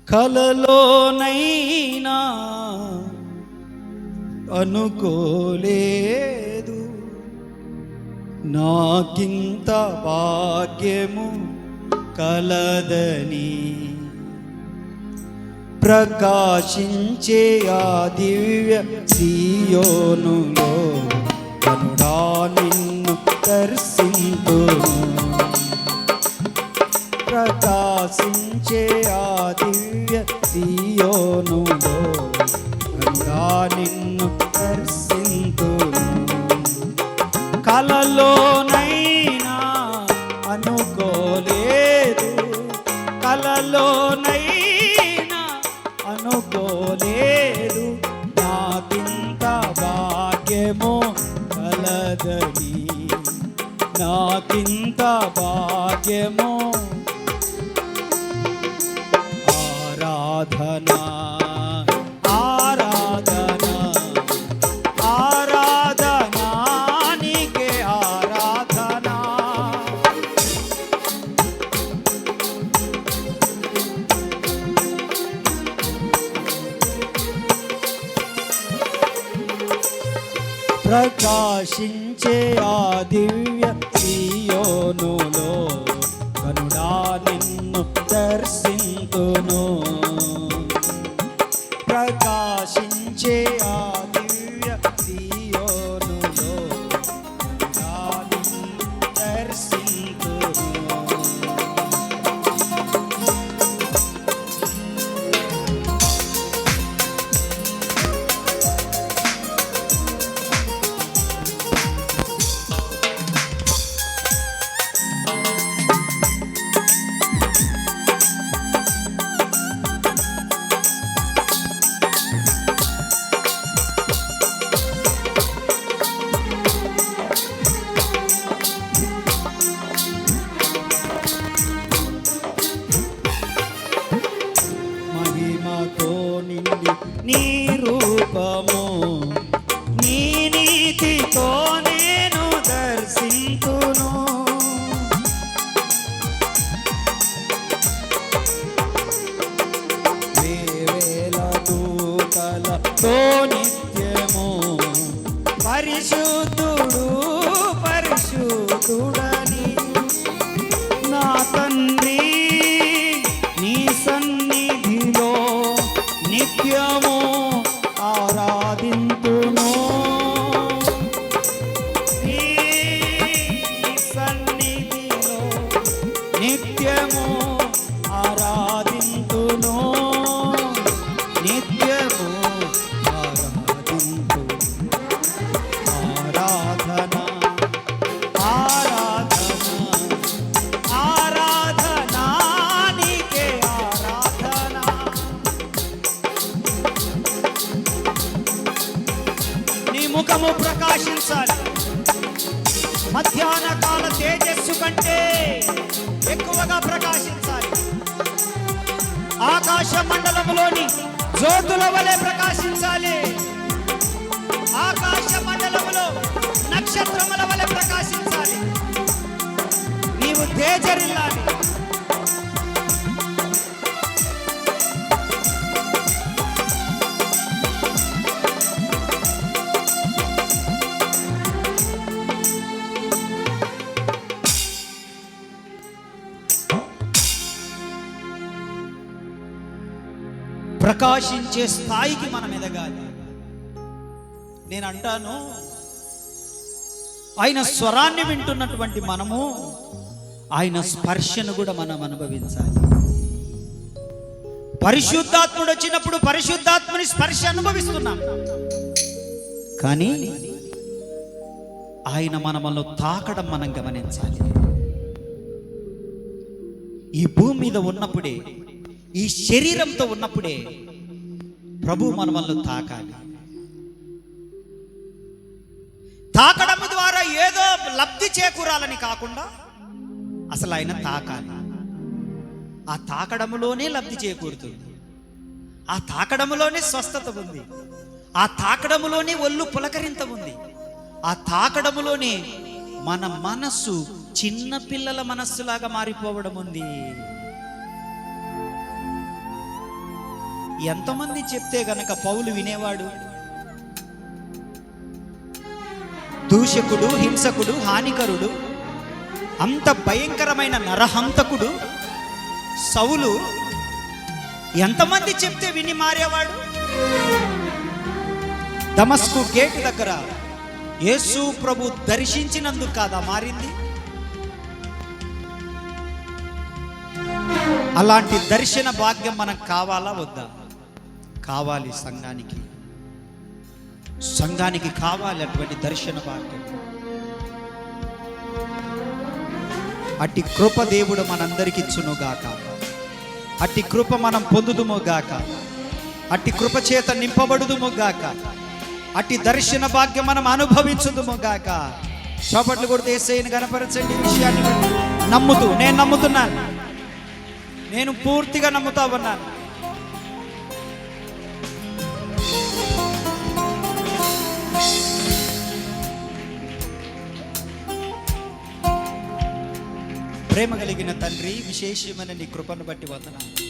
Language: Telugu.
కలలోనైనా అనుకోలేదు నాకింత భాగ్యము కలదని. ప్రకాశించే ఆ దివ్య సియోనులో కనుడా నిన్ను దర్శింతును. ప్రకాశించే ఆ దివ్య సియోనులో కనుడా నిన్ను దర్శింతును. కలలోనైనా అనుకోలేదు, కలలోనైనా అనుకోలేదు నాకింత భాగ్యము కలదని. నాకింత భాగ్యము. ఆరాధనా ఆరాధనా ఆరాధనా నీకే ఆరాధనా. ప్రకాశించే ఆ దివ్య సియోనులో కనుడా నిన్ను దర్శింతును. ప్రకాశించే ఆ దివ్య సియోనులో కనుడా నిన్ను దర్శింతును. మహిమతో నిండి నీ రూపము, నీ నీతితో నేను దర్శింతును. వేవేల దూతలతో నిత్యము పరిశుద్ధుడు పరిశుద్ధుడని నా తండ్రి నీ సన్నిధిలో నిత్యము ఆరాధింతును. నీ సన్నిధిలో నిత్యము ఆరాధింతును. నిత్యము ఆరాధింతును. ఆరాధన ఆరాధన ఆరాధనా నీకే ఆరాధన. నీ ముఖము ప్రకాశించాలి. మధ్యాహ్న కాల తేజస్సు కంటే ఎక్కువగా ప్రకాశించాలి. ఆకాశ మండలములోని జ్యోతుల వలె ప్రకాశించాలి. ఆకాశ మండలములో నక్షత్రముల వలె ప్రకాశించాలి. నీవు తేజరిల్లాలి. ప్రకాశించే స్థాయికి మనం ఎదగాలి. నేను అంటాను, ఆయన స్వరాన్ని వింటున్నటువంటి మనము ఆయన స్పర్శను కూడా మనం అనుభవించాలి. పరిశుద్ధాత్ముడు వచ్చినప్పుడు పరిశుద్ధాత్ముని స్పర్శ అనుభవిస్తున్నాం, కానీ ఆయన మనలో తాకడం మనం గమనించాలి. ఈ భూమి మీద ఉన్నప్పుడే, ఈ శరీరంతో ఉన్నప్పుడే ప్రభు మనలో తాకాలి. తాకడం ద్వారా ఏదో లబ్ధి చేకూరాలని కాకుండా అసలు ఆయన తాకాలి. ఆ తాకడములోనే లబ్ధి చేకూరుతుంది. ఆ తాకడములోనే స్వస్థత ఉంది. ఆ తాకడములోనే ఒళ్ళు పులకరింత ఉంది. ఆ తాకడములోనే మన మనస్సు చిన్న పిల్లల మనస్సులాగా మారిపోవడం ఉంది. ఎంతమంది చెప్తే గనక పౌలు వినేవాడు? దూషకుడు, హింసకుడు, హానికరుడు, అంత భయంకరమైన నరహంతకుడు సౌలు ఎంతమంది చెప్తే విని మారేవాడు? దమస్కు గేటు దగ్గర యేసు ప్రభు దర్శించినందుకు కాదా మారింది? అలాంటి దర్శన భాగ్యం మనకు కావాలా వద్దా? కావాలి. సంఘానికి కావాలి అటువంటి దర్శన భాగ్యం. అట్టి కృప దేవుడు మనందరికి ఇచ్చునుగాక. అట్టి కృప మనం పొందుదుముగాక. అట్టి కృప చేత నింపబడుదుముగాక. అట్టి దర్శన భాగ్యం మనం అనుభవించుదుముగాక. చప్పట్లు కొడితే యేసయ్యను కనపరచండి. ఈ విషయాన్ని నమ్ముతూ, నేను నమ్ముతున్నాను, నేను పూర్తిగా నమ్ముతా ఉన్నాను. ప్రేమ కలిగిన తండ్రి, విశేషమైన నీ కృపను బట్టి వందనాలు.